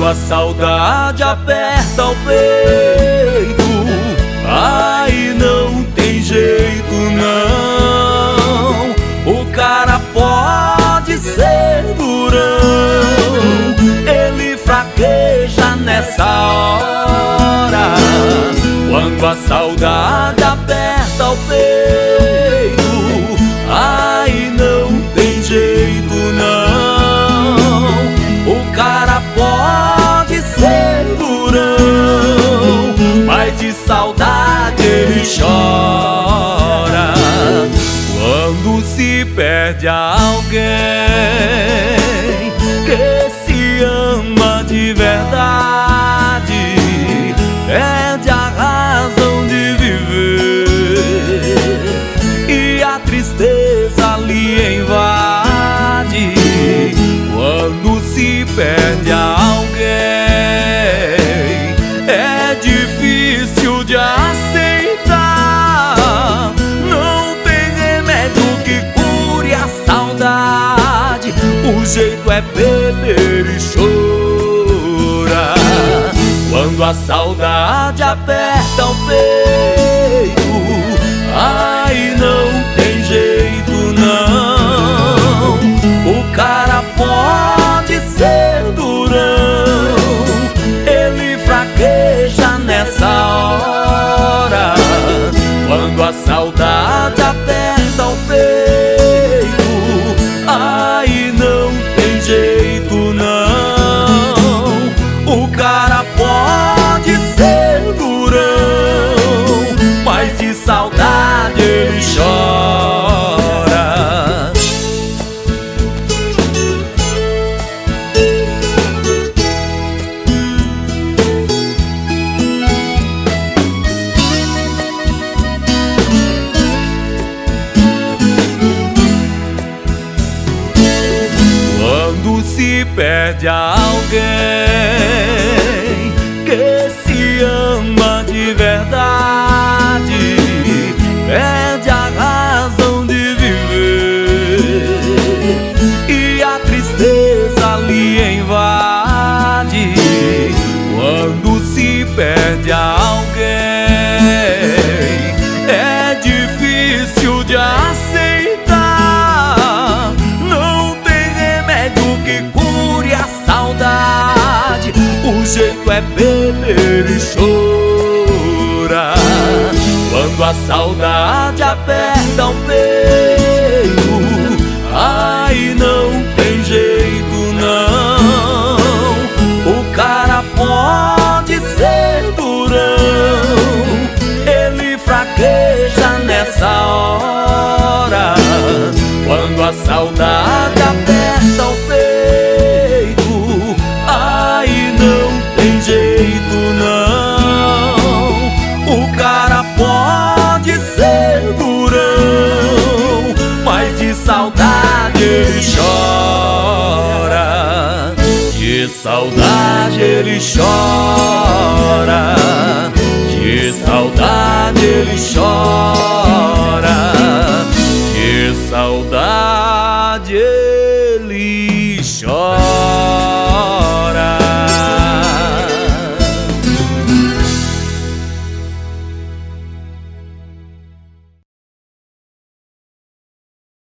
Quando a saudade aperta o peito, aí não tem jeito não. O cara pode ser durão, ele fraqueja nessa hora. Quando a saudade aperta o peito, aí não tem jeito não. O cara pode ser durão, mas de saudade ele chora. Quando se perde alguém que se ama de verdade, perde a razão de viver e a tristeza lhe invade. Quando se perde alguém, é difícil de aceitar. Não tem remédio que cure a saudade, o jeito é beber e chorar. Quando a saudade aperta o peito, aí não tem jeito não. O cara pode ser durão, ele fraqueja nessa hora. Quando a saudade aperta o peito, aí não tem jeito não. O cara pode ser durão, mas de saudade ele chora. Quando se perde alguém que se ama de verdade, perde a razão de viver e a tristeza lhe invade. Quando se perde alguém, é difícil de aceitar. Não tem remédio que cure a saudade, o jeito é beber e chorar. Quando a saudade aperta o peito, aí não tem jeito não. O cara pode ser durão, ele fraqueja nessa hora. Quando a saudade aperta o peito, aí não tem jeito não. O cara pode ser durão, mas de saudade ele chora. De saudade ele chora, de saudade ele chora, de saudade ele chora.